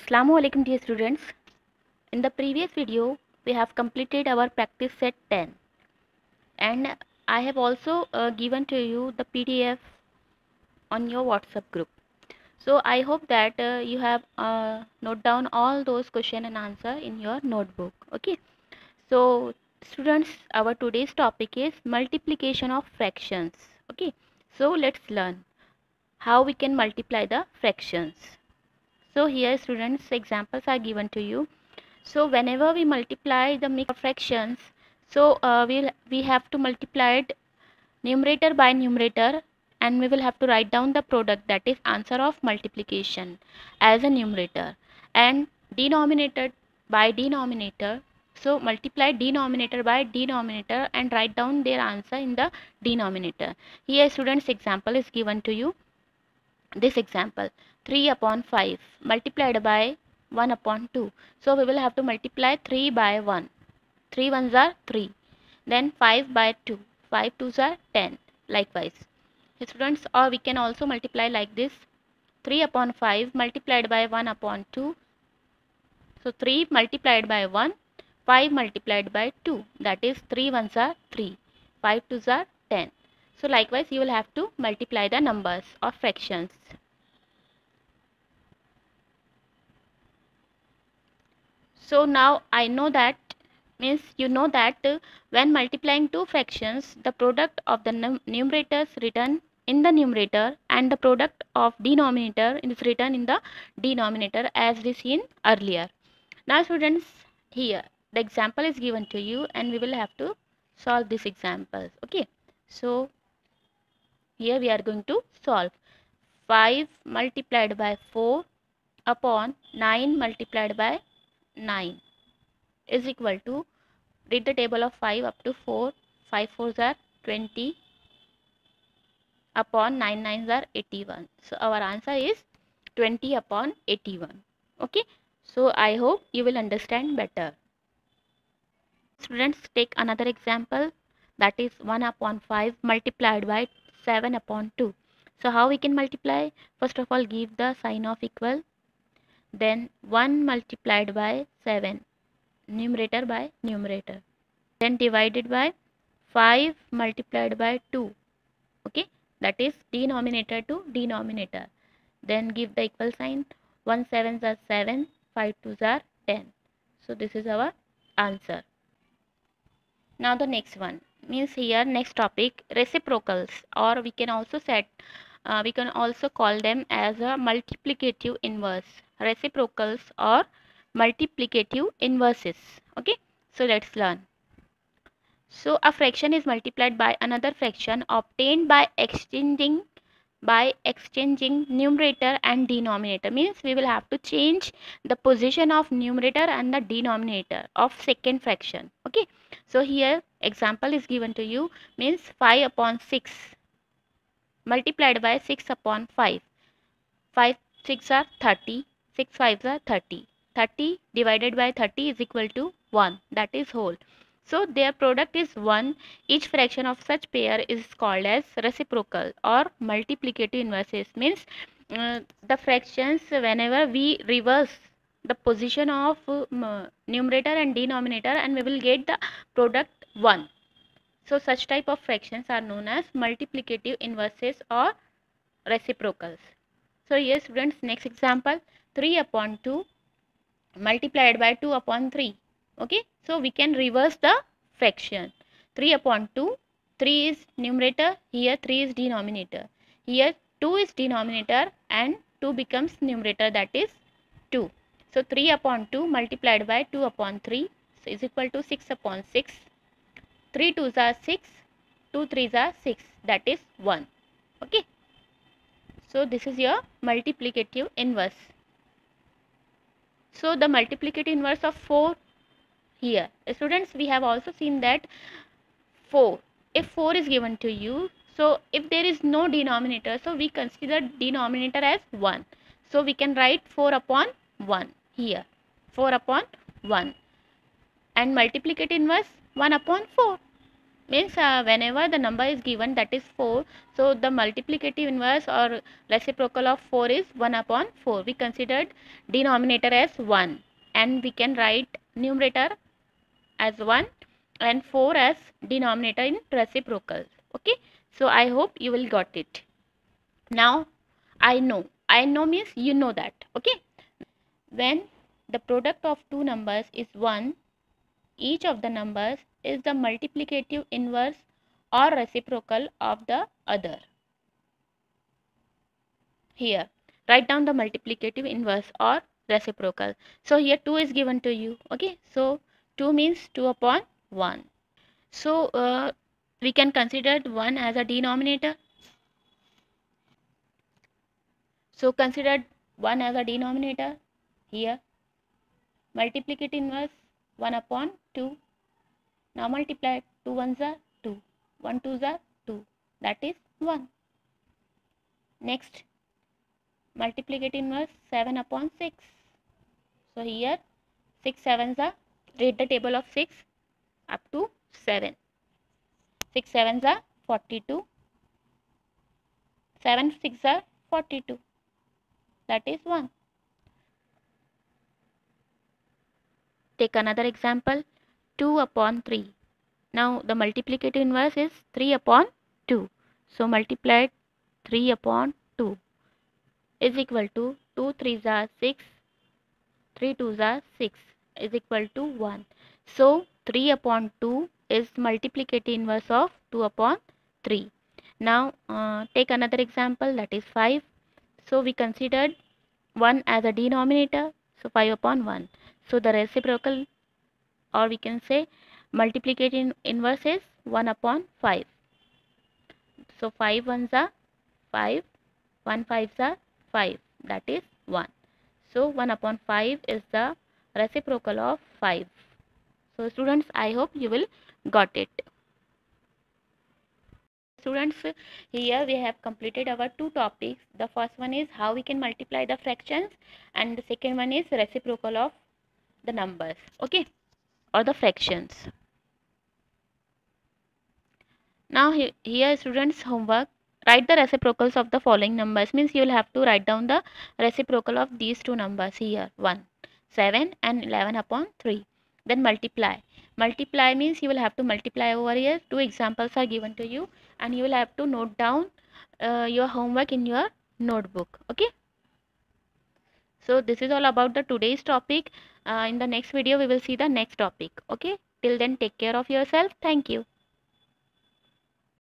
Assalamu alaikum dear students. In the previous video we have completed our practice set 10 and I have also given to you the PDF on your WhatsApp group. So I hope that you have note down all those question and answer in your notebook. Okay. So students, our today's topic is multiplication of fractions. Okay. So let's learn how we can multiply the fractions. So here students, examples are given to you. So whenever we multiply the mixed fractions, so we have to multiply it numerator by numerator, and we will have to write down the product, that is answer of multiplication, as a numerator, and denominator by denominator. So multiply denominator by denominator and write down their answer in the denominator. Here students, example is given to you. This example, 3 upon 5 multiplied by 1 upon 2. So we will have to multiply 3 by 1. 3 ones are 3. Then 5 by 2. 5 twos are 10. Likewise. Students, or we can also multiply like this. 3 upon 5 multiplied by 1 upon 2. So 3 multiplied by 1. 5 multiplied by 2. That is 3 ones are 3. 5 twos are 10. So likewise you will have to multiply the numbers or fractions. So now I know that, means you know that when multiplying two fractions, the product of the numerators written in the numerator and the product of denominator is written in the denominator, as we seen earlier. Now students, here the example is given to you and we will have to solve this example. Okay, so here we are going to solve 5 multiplied by 4 upon 9 multiplied by 9 is equal to, read the table of 5 up to 4. 5 fours are 20 upon 9 nines are 81. So our answer is 20 upon 81. Okay, so I hope you will understand better. Students, take another example, that is 1 upon 5 multiplied by 7 upon 2. So how we can multiply? First of all, give the sign of equal, then 1 multiplied by 7, numerator by numerator, then divided by 5 multiplied by 2. Okay, that is denominator to denominator, then give the equal sign. 1 sevens are 7, 5 twos are 10. So this is our answer. Now the next one, means here next topic, reciprocals, or we can also we can also call them as a multiplicative inverse. Reciprocals or multiplicative inverses. Okay, so let's learn. So a fraction is multiplied by another fraction obtained by exchanging numerator and denominator. Means we will have to change the position of numerator and the denominator of second fraction. Okay, so here example is given to you, means 5 upon 6 multiplied by 6 upon 5. 5 6 are 30, 6 5s are 30. 30 divided by 30 is equal to 1, that is whole. So their product is 1. Each fraction of such pair is called as reciprocal or multiplicative inverses. Means the fractions, whenever we reverse the position of numerator and denominator, and we will get the product 1. So such type of fractions are known as multiplicative inverses or reciprocals. So yes students, next example, 3 upon 2 multiplied by 2 upon 3. Okay, so we can reverse the fraction. 3 upon 2, 3 is numerator, here 3 is denominator, here 2 is denominator and 2 becomes numerator, that is 2. So 3 upon 2 multiplied by 2 upon 3 is equal to 6 upon 6. 3 2s are 6, 2 3s are 6, that is 1. Okay, so this is your multiplicative inverse. So the multiplicative inverse of 4 here. Students, we have also seen that 4, if 4 is given to you, so if there is no denominator, so we consider denominator as 1. So we can write 4 upon 1 here, 4 upon 1, and multiplicative inverse 1 upon 4. Means whenever the number is given, that is 4, so the multiplicative inverse or reciprocal of 4 is 1 upon 4. We considered denominator as 1, and we can write numerator as 1 and 4 as denominator in reciprocal. Okay, so I hope you will got it. Now I know means you know that. Okay, when the product of two numbers is 1, each of the numbers is the multiplicative inverse or reciprocal of the other. Here, write down the multiplicative inverse or reciprocal. So here 2 is given to you. Okay, so 2 means 2 upon 1. So we can consider 1 as a denominator. So consider 1 as a denominator. Here, multiplicative inverse 1 upon 2. Now multiply 2 ones are 2, 1 twos are 2, that is 1. Next, multiplicative inverse 7 upon 6. So here 6 sevens are, read the table of 6 up to 7. 6 sevens are 42, 7 6 are 42, that is 1. Take another example, 2 upon 3. Now the multiplicative inverse is 3 upon 2. So multiply 3 upon 2 is equal to 2 3s are 6, 3 2s are 6 is equal to 1. So 3 upon 2 is multiplicative inverse of 2 upon 3. Now take another example, that is 5. So we considered 1 as a denominator, so 5 upon 1. So the reciprocal, or we can say multiplicative inverse, is 1 upon 5. So 5 ones are 5, 1 fives are 5, that is 1. So 1 upon 5 is the reciprocal of 5. So students, I hope you will got it. Students, here we have completed our two topics. The first one is how we can multiply the fractions, and the second one is reciprocal of the numbers, okay, or the fractions. Now here students, homework, write the reciprocals of the following numbers. Means you will have to write down the reciprocal of these two numbers here, 1 7 and 11 upon 3. Then multiply means you will have to multiply over here. Two examples are given to you, and you will have to note down your homework in your notebook. Okay, so this is all about the today's topic. In the next video we will see the next topic. Okay, till then take care of yourself. Thank you.